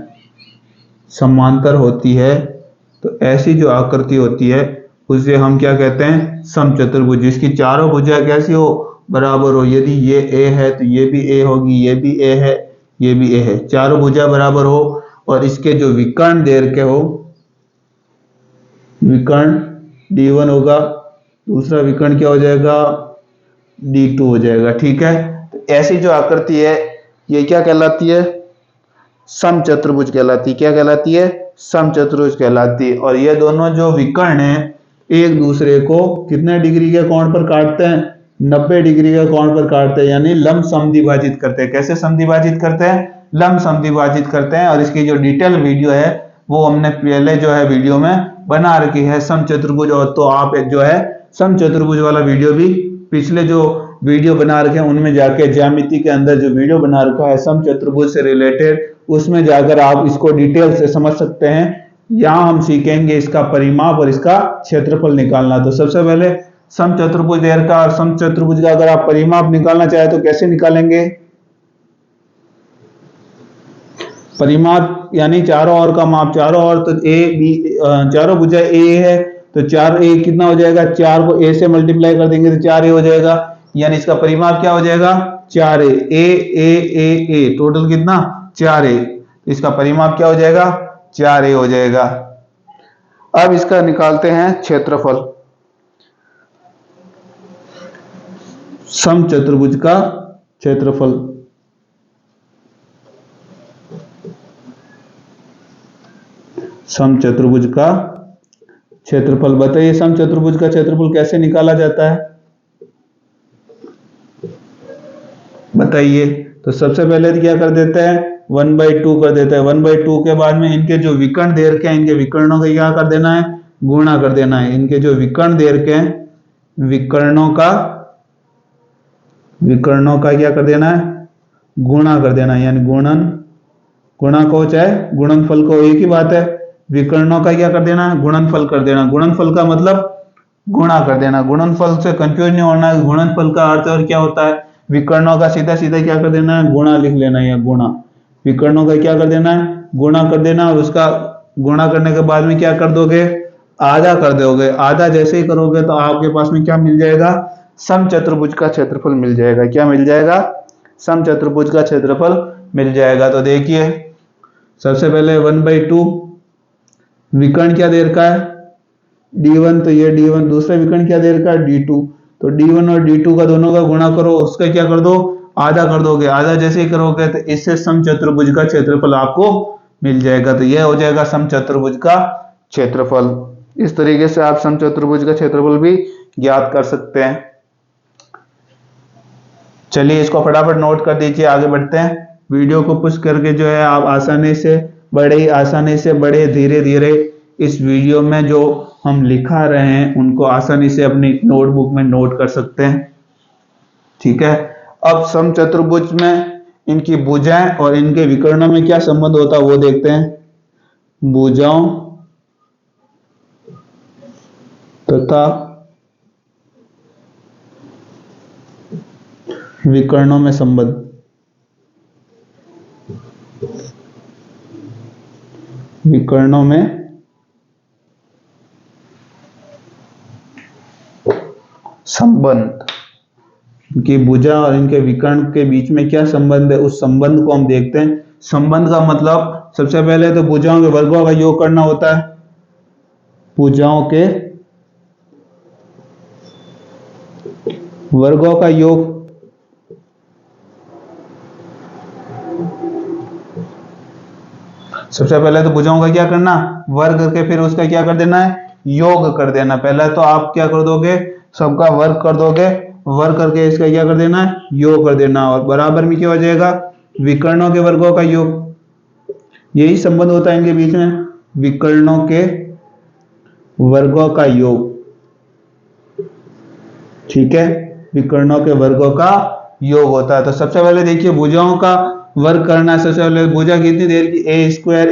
समांतर होती है, तो ऐसी जो आकृति होती है उसे हम क्या कहते हैं, समचतुर्भुज। जिसकी चारों भुजाएं कैसी हो, बराबर हो। यदि ये ए है तो ये भी ए होगी, ये भी ए है, ये भी ए है। चारों भुजा बराबर हो और इसके जो विकर्ण दे रखे हो, विकर्ण D1 होगा, दूसरा विकर्ण क्या हो जाएगा, D2 हो जाएगा। ठीक है, तो ऐसी जो आकृति है ये क्या कहलाती है, समचतुर्भुज कहलाती है। क्या कहलाती है? समचतुर्भुज कहलाती है। और ये दोनों जो विकर्ण हैं एक दूसरे को कितने डिग्री के कोण पर काटते हैं? 90 डिग्री के कोण पर काटते हैं, यानी लंब समद्विभाजित करते हैं। कैसे समद्विभाजित करते हैं? लंब समद्विभाजित करते हैं। और इसकी जो डिटेल वीडियो है वो हमने पहले जो है वीडियो में बना रखी है समचतुर्भुज। और तो आप जो है समचतुर्भुज वाला वीडियो भी पिछले जो वीडियो बना रखे हैं उनमें जाके ज्यामिति के अंदर जो वीडियो बना रखा है समचतुर्भुज से रिलेटेड, उसमें जाकर आप इसको डिटेल से समझ सकते हैं। यहाँ हम सीखेंगे इसका परिमाप और इसका क्षेत्रफल निकालना। तो सबसे पहले समचतुर्भुज का और समचतुर्भुज का अगर आप परिमाप निकालना चाहे तो कैसे निकालेंगे? परिमाप यानी चारों ओर का माप, चारों ओर तो ए बी, चारों भुजा ए है तो 4a कितना हो जाएगा? 4 को a से मल्टीप्लाई कर देंगे तो 4a हो जाएगा। यानी इसका परिमाप क्या हो जाएगा? 4a, a टोटल कितना? 4a। इसका परिमाप क्या हो जाएगा? 4a हो जाएगा। अब इसका निकालते हैं क्षेत्रफल। समचतुर्भुज का क्षेत्रफल। समचतुर्भुज का क्षेत्रफल बताइए। समचतुर्भुज का क्षेत्रफल कैसे निकाला जाता है बताइए? तो सबसे पहले क्या कर देते हैं? 1/2 कर देते हैं। 1/2 के बाद में इनके जो विकर्ण दे रखे हैं इनके विकर्णों का क्या कर देना है? गुणा कर देना है। इनके जो विकर्ण दे रखे हैं विकर्णों का क्या कर देना है? गुणा कर देना है। यानी गुणा को चाहे गुणनफल को, एक ही बात है। विकर्णों का क्या कर देना है? गुणनफल कर देना। गुणनफल का मतलब गुणा कर देना। गुणनफल से कंफ्यूज नहीं होना है। गुणनफल का अर्थ और क्या होता है? विकर्णों का सीधा सीधा क्या कर देना है? गुणा लिख लेना है, या गुणा। विकर्णों का क्या कर देना है? गुणा कर देना। और उसका गुणा करने के बाद में क्या कर दोगे? आधा कर दोगे। आधा जैसे ही करोगे तो आपके पास में क्या मिल जाएगा? समचतुर्भुज का क्षेत्रफल मिल जाएगा। क्या मिल जाएगा? समचतुर्भुज का क्षेत्रफल मिल जाएगा। तो देखिए सबसे पहले 1/2 विकर्ण क्या दे रखा है? D1, तो ये D1। दूसरा विकर्ण क्या दे रखा है? D2। तो D1 और D2 का दोनों का गुणा करो, उसका क्या कर दो? आधा कर दोगे। आधा जैसे ही करोगे तो इससे समचतुर्भुज का क्षेत्रफल आपको मिल जाएगा। तो यह हो जाएगा समचतुर्भुज का क्षेत्रफल। इस तरीके से आप समचतुर्भुज का क्षेत्रफल भी ज्ञात कर सकते हैं। चलिए इसको फटाफट नोट कर दीजिए, आगे बढ़ते हैं। वीडियो को पुश करके जो है आप आसानी से बड़े धीरे धीरे इस वीडियो में जो हम लिखा रहे हैं उनको आसानी से अपनी नोटबुक में नोट कर सकते हैं। ठीक है। अब समचतुर्भुज में इनकी भुजाएं और इनके विकर्णों में क्या संबंध होता है वो देखते हैं। भुजाओं तथा विकर्णों में संबंध। विकर्णों में संबंध, इनकी भुजा और इनके विकर्ण के बीच में क्या संबंध है उस संबंध को हम देखते हैं। संबंध का मतलब सबसे पहले तो भुजाओं के वर्गों का योग करना होता है। भुजाओं के वर्गों का योग, सबसे पहले तो भुजाओं का क्या करना? वर्ग करके फिर उसका क्या कर देना है? योग कर देना। पहले तो आप क्या कर दोगे? सबका वर्ग कर दोगे। वर्ग करके इसका क्या कर देना है? योग कर देना। और बराबर में क्या हो जाएगा? विकर्णों के वर्गों का योग। यही संबंध होता है इनके बीच में, विकर्णों के वर्गों का योग। ठीक है, विकर्णों के वर्गों का योग होता है। तो सबसे पहले देखिए भुजाओं का वर्ग करना है। सबसे पहले भुजा कितनी देर की? ए स्क्वायर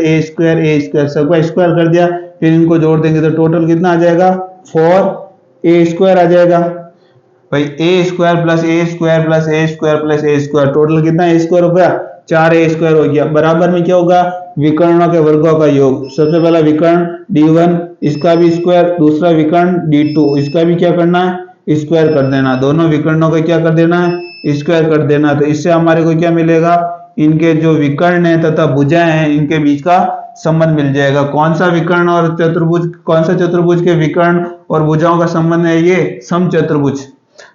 सबका स्क्वायर कर दिया, फिर इनको जोड़ देंगे तो टोटल कितना आ जाएगा? 4a² आ जाएगा। भाई a square plus a square plus a square plus a square, total कितना a स्क्वायर हो गया? 4a² हो गया। बराबर में क्या होगा? विकर्णों के वर्गों का योग। सबसे पहला विकर्ण D1, इसका भी स्क्वायर। दूसरा विकर्ण D2, इसका भी क्या करना है? स्क्वायर कर देना। दोनों विकर्णों का क्या कर देना है? स्क्वायर कर देना। तो इससे हमारे को क्या मिलेगा? इनके जो विकर्ण है तथा भुजाएं हैं इनके बीच का संबंध मिल जाएगा। कौन सा विकर्ण और चतुर्भुज, कौन सा चतुर्भुज के विकर्ण और भुजाओं का संबंध है? ये समचतुर्भुज।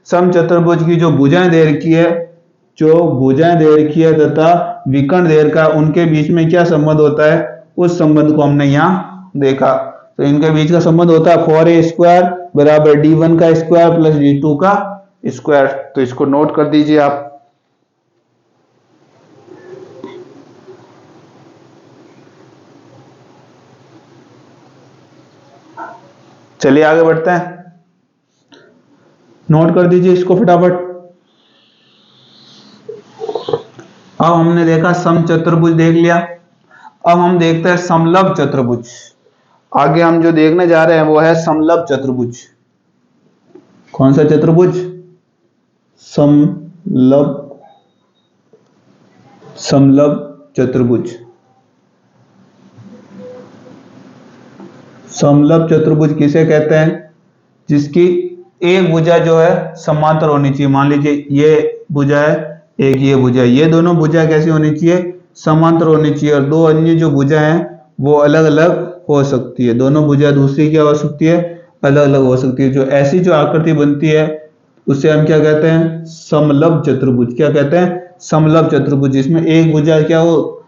समचतुर्भुज की जो भुजाएं दे रखी है जो भुजाएं दे रखी है तथा विकर्ण दे रखा है उनके बीच में क्या संबंध होता है, उस संबंध को हमने यहाँ देखा। तो इनके बीच का संबंध होता है 4a स्क्वायर बराबर d1 का स्क्वायर प्लस d2 का स्क्वायर। तो इसको नोट कर दीजिए आप। चलिए आगे बढ़ते हैं, नोट कर दीजिए इसको फटाफट। अब हमने देखा समचतुर्भुज देख लिया, अब हम देखते हैं समलंब चतुर्भुज। आगे हम जो देखने जा रहे हैं वो है समलंब चतुर्भुज। कौन सा चतुर्भुज? समलंब, समलंब चतुर्भुज। समलंब चतुर्भुज किसे कहते हैं? जिसकी एक भुजा जो है समांतर होनी चाहिए। मान लीजिए ये भुजा है, एक ये भुजा है, ये दोनों भुजा कैसी होनी चाहिए? समांतर होनी चाहिए। और दो अन्य जो भुजा हैं वो अलग अलग हो सकती है। दोनों भुजा दूसरी क्या हो सकती है? अलग अलग हो सकती है। जो ऐसी जो आकृति बनती है उसे हम क्या कहते हैं? समलंब चतुर्भुज। क्या कहते हैं? समलंब चतुर्भुज। जिसमें एक भुजा क्या हो,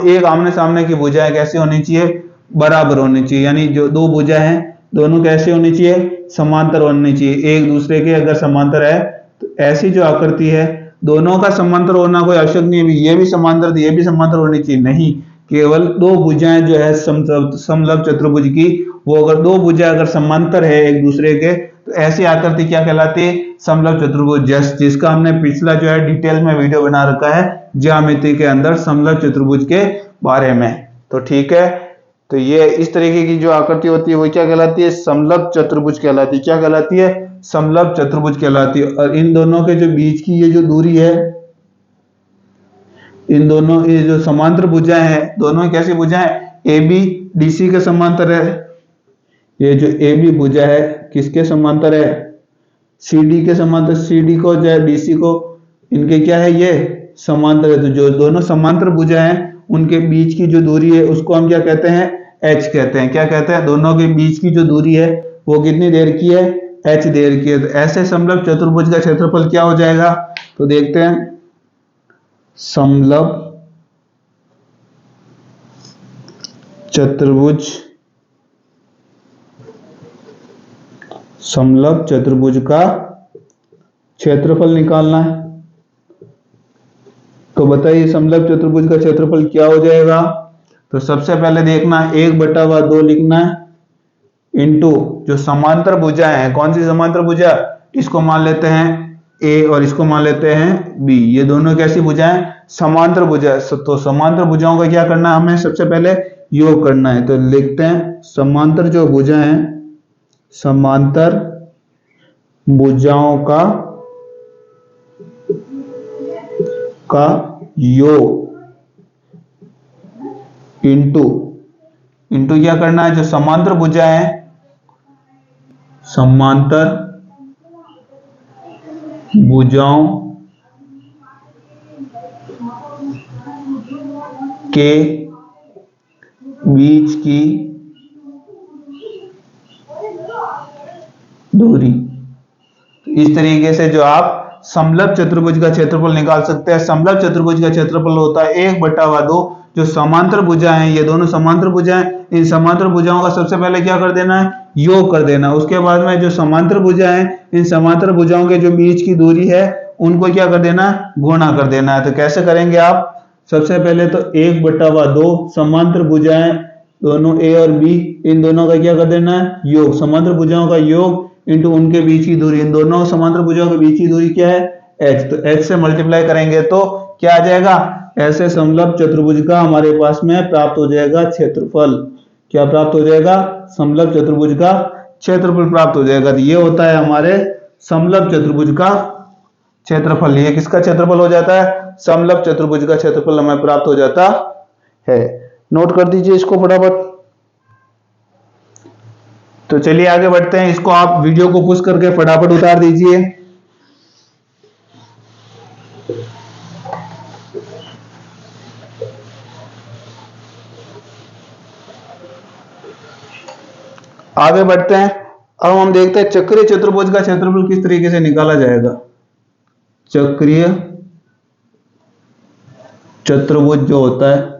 एक आमने सामने की भुजाएं कैसी होनी चाहिए? बराबर होनी चाहिए। यानी जो दो भुजा हैं दोनों कैसे होनी चाहिए? समांतर होनी चाहिए। एक दूसरे के अगर समांतर है तो ऐसी जो आकृति है दोनों का समांतर होना कोई आवश्यक नहीं है, ये भी समांतर ये भी समांतर होनी चाहिए, नहीं। केवल दो भुजाएं जो है समलंब चतुर्भुज की, वो अगर दो भुजा अगर समांतर है एक दूसरे के तो ऐसी आकृति क्या कहलाती है? समलंब चतुर्भुज। जिसका हमने पिछला जो है डिटेल में वीडियो बना रखा है ज्यामिति के अंदर समलंब चतुर्भुज के बारे में। तो ठीक है, तो ये इस तरीके की जो आकृति होती है वो क्या कहलाती है? समलंब चतुर्भुज कहलाती है। क्या कहलाती है? समलंब चतुर्भुज कहलाती है। और इन दोनों के जो बीच की ये जो दूरी है, इन दोनों ये जो समांतर भुजाएं हैं, दोनों कैसी भुजाएं? ए बी डी सी के समांतर है। ये जो ए बी भुजा है किसके समांतर है? सी डी के समांतर। सी डी को जो है डी सी को, इनके क्या है? ये समांतर है। तो जो दोनों समांतर भुजा हैं उनके बीच की जो दूरी है उसको हम क्या कहते हैं? एच कहते हैं। क्या कहते हैं? दोनों के बीच की जो दूरी है वो कितनी देर की है? एच देर की है। तो ऐसे समलंब चतुर्भुज का क्षेत्रफल क्या हो जाएगा? तो देखते हैं। समलंब चतुर्भुज, समलंब चतुर्भुज का क्षेत्रफल निकालना है। तो बताइए समलंब चतुर्भुज का क्षेत्रफल क्या हो जाएगा? तो सबसे पहले देखना 1/2 लिखना है इंटू जो समांतर भुजाएं हैं। कौन सी समांतर भुजा? इसको मान लेते हैं ए और इसको मान लेते हैं बी। ये दोनों कैसी भुजाएं? समांतर भुजा। तो समांतर भुजाओं का क्या करना है? हमें सबसे पहले योग करना है। तो लिखते हैं समांतर जो भुजा हैं, समांतर भुजाओं का योग इंटू क्या करना है? जो समांतर भुजा है, समांतर भुजाओं के बीच की दूरी। इस तरीके से जो आप समलंब चतुर्भुज का क्षेत्रफल निकाल सकते हैं। समलंब चतुर्भुज का क्षेत्रफल होता है 1/2। जो समांतर भुजा हैं, ये दोनों समांतर भुजा हैं, इन समांतर भुजाओं का सबसे पहले क्या कर देना है? योग कर देना। उसके बाद में जो समांतर भुजा हैं, इन समांतर भुजाओं के जो बीच की दूरी है उनको क्या कर देना है? गुणा कर देना है। तो कैसे करेंगे आप? सबसे पहले तो 1/2 समांतर भुजाएं दोनों ए और बी, इन दोनों का क्या कर देना है? योग। समांतर भुजाओं का योग इंटू उनके बीच की दूरी। इन दोनों समांतर भुजाओं के बीच की दूरी क्या है? एच। तो एच से मल्टीप्लाई करेंगे तो क्या आ जाएगा? ऐसे समलंब चतुर्भुज का हमारे पास में प्राप्त हो जाएगा क्षेत्रफल। क्या प्राप्त हो जाएगा? समलंब चतुर्भुज का क्षेत्रफल प्राप्त हो जाएगा। तो ये होता है हमारे समलंब चतुर्भुज का क्षेत्रफल। ये किसका क्षेत्रफल हो जाता है? समलंब चतुर्भुज का क्षेत्रफल हमें प्राप्त हो जाता है। नोट कर दीजिए इसको फटाफट। तो चलिए आगे बढ़ते हैं। इसको आप वीडियो को पुश करके फटाफट उतार दीजिए। आगे बढ़ते हैं। अब हम देखते हैं चक्रीय चतुर्भुज का क्षेत्रफल किस तरीके से निकाला जाएगा। चक्रीय चतुर्भुज जो होता है,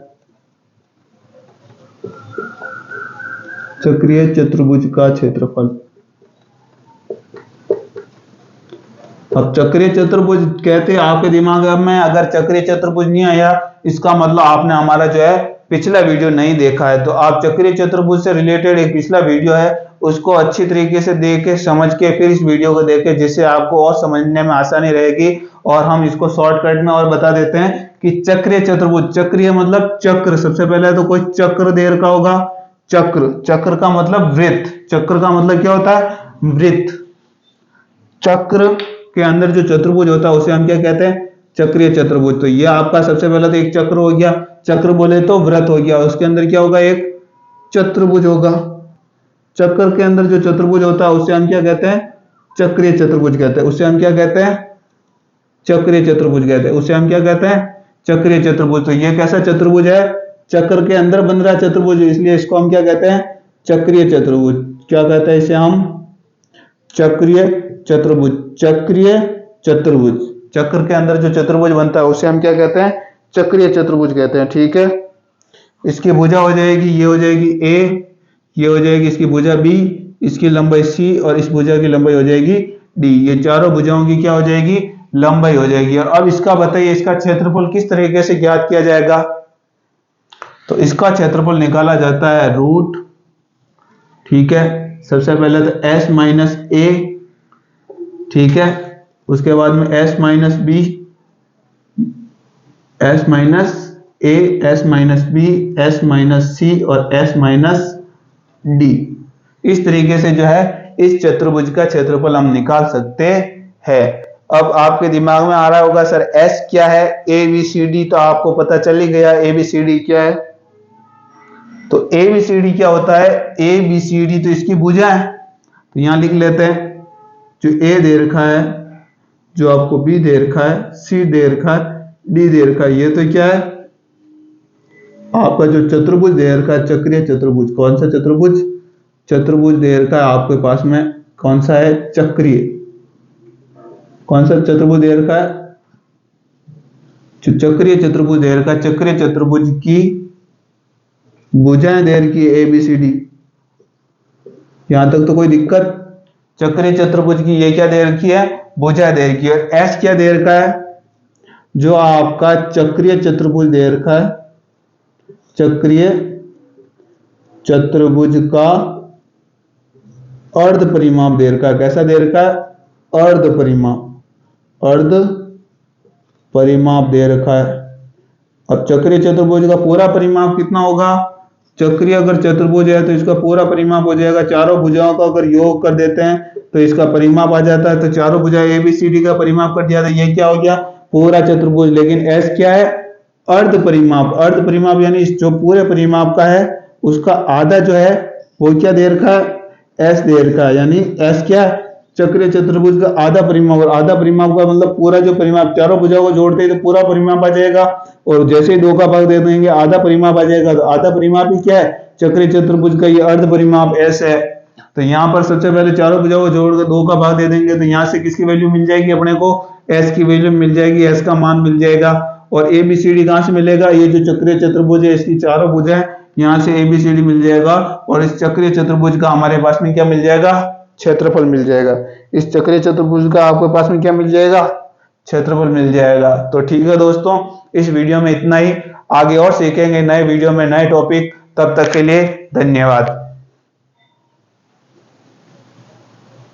चक्रीय चतुर्भुज का क्षेत्रफल। अब चक्रीय चतुर्भुज कहते हैं, आपके दिमाग में अगर चक्रीय चतुर्भुज नहीं आया, इसका मतलब आपने हमारा जो है पिछला वीडियो नहीं देखा है। तो आप चक्रीय चतुर्भुज से रिलेटेड एक पिछला वीडियो है, उसको अच्छी तरीके से देखे समझ के फिर इस वीडियो को देखें, जिससे आपको और समझने में आसानी रहेगी। और हम इसको शॉर्टकट में और बता देते हैं कि चक्रीय चतुर्भुज, चक्रीय मतलब चक्र। सबसे पहले तो कोई चक्र दे रखा होगा, चक्र, चक्र का मतलब वृत्त, चक्र का मतलब क्या होता है, वृत्त। चक्र के अंदर जो चतुर्भुज होता है उसे हम क्या कहते हैं, चक्रीय चतुर्भुज। तो ये आपका सबसे पहले तो एक चक्र हो गया, चक्र बोले तो वृत्त हो गया, उसके अंदर क्या होगा, एक चतुर्भुज होगा। चक्र के अंदर जो चतुर्भुज होता है उसे हम क्या कहते हैं, चक्रीय चतुर्भुज कहते हैं। उसे हम क्या कहते हैं, चक्रीय चतुर्भुज कहते हैं। उसे हम क्या कहते हैं, चक्रीय चतुर्भुज। तो ये कैसा चतुर्भुज है, चक्र के अंदर बन रहा चतुर्भुज, इसलिए इसको हम क्या कहते हैं, चक्रीय चतुर्भुज। क्या कहते हैं इसे हम, चक्रीय चतुर्भुज। चक्रीय चतुर्भुज, चक्र के अंदर जो चतुर्भुज बनता है उसे हम क्या कहते हैं, चक्रीय चतुर्भुज कहते हैं। ठीक है, इसकी भुजा हो जाएगी, ये हो जाएगी ए, ये हो जाएगी इसकी भुजा बी, इसकी लंबाई सी, और इस भुजा की लंबाई हो जाएगी डी। ये चारों भुजाओं की क्या हो जाएगी, लंबाई हो जाएगी। और अब इसका बताइए, इसका क्षेत्रफल किस तरीके से ज्ञात किया जाएगा। तो इसका क्षेत्रफल निकाला जाता है रूट। ठीक है, सबसे पहले तो s माइनस ए, ठीक है, उसके बाद में s minus B, s minus A, s minus B, s minus C और s माइनस डी। इस तरीके से जो है इस चतुर्भुज का क्षेत्रफल हम निकाल सकते हैं। अब आपके दिमाग में आ रहा होगा सर s क्या है, ए बी सी डी तो आपको पता चल ही गया ए बी सी डी क्या है। तो ए बी सी डी क्या होता है, ए बी सी डी तो इसकी भुजा है, तो यहां लिख लेते हैं, जो ए दे रखा है, जो आपको बी दे रखा है, सी दे रखा है, डी दे रखा है। ये तो क्या है, आपका जो चतुर्भुज दे रखा है, चक्रीय चतुर्भुज। कौन सा चतुर्भुज, चतुर्भुज दे रखा है आपके पास में, कौन सा है, चक्रीय। कौन सा चतुर्भुज दे रखा है, जो चक्रीय चतुर्भुज दे रखा है। चक्रीय चतुर्भुज की भुजाएं दे रखी है ए बी सी डी, यहां तक तो कोई दिक्कत। चक्रीय चतुर्भुज की ये क्या दे रखी है, भुजा दे रखी है। और एस क्या दे रखा है, जो आपका चक्रीय चतुर्भुज दे रखा है, चक्रीय चतुर्भुज का अर्ध परिमाप दे रखा है। कैसा दे रखा है, अर्ध परिमाप, अर्ध परिमाप दे रखा है। अब चक्रीय चतुर्भुज का पूरा परिमाप कितना होगा, चक्रीय अगर चतुर्भुज है तो इसका पूरा परिमाप हो जाएगा, चारों भुजाओं का अगर योग कर देते हैं तो इसका परिमाप आ जाता है। तो चारों भुजाएं ए बी सी डी का परिमाप कर दिया था, ये क्या हो गया, पूरा चतुर्भुज। लेकिन एस क्या है, अर्ध परिमाप। अर्ध परिमाप यानी जो पूरे परिमाप का है उसका आधा जो है वो क्या दे रखा है, एस दे रखा है। यानी एस क्या है, चक्रीय चतुर्भुज का आधा परिमाप। और आधा परिमाप का मतलब पूरा जो परिमाप, चारों भुजाओं को जोड़ते हैं तो पूरा परिमाप आ जाएगा। और जैसे ही 2 का भाग दे देंगे आधा परिमाप आ जाएगा। तो आधा परिमाप ही क्या है, चक्रीय चतुर्भुज का ये अर्ध परिमाप एस है। तो यहाँ पर सबसे पहले चारों भुजाओं को जोड़कर 2 का भाग दे देंगे, तो यहाँ से किसकी वैल्यू मिल जाएगी अपने को, एस की वैल्यू मिल जाएगी, एस का मान मिल जाएगा। और ए बी सी डी कहां से मिलेगा, ये जो चक्रीय चतुर्भुज है इसकी चारों भुजाएं, यहाँ से ए बी सी डी मिल जाएगा। और इस चक्रीय चतुर्भुज का हमारे पास में क्या मिल जाएगा, क्षेत्रफल मिल जाएगा। इस चक्रीय चतुर्भुज का आपके पास में क्या मिल जाएगा, क्षेत्रफल मिल जाएगा। तो ठीक है दोस्तों, इस वीडियो में इतना ही, आगे और सीखेंगे नए वीडियो में नए टॉपिक। तब तक के लिए धन्यवाद।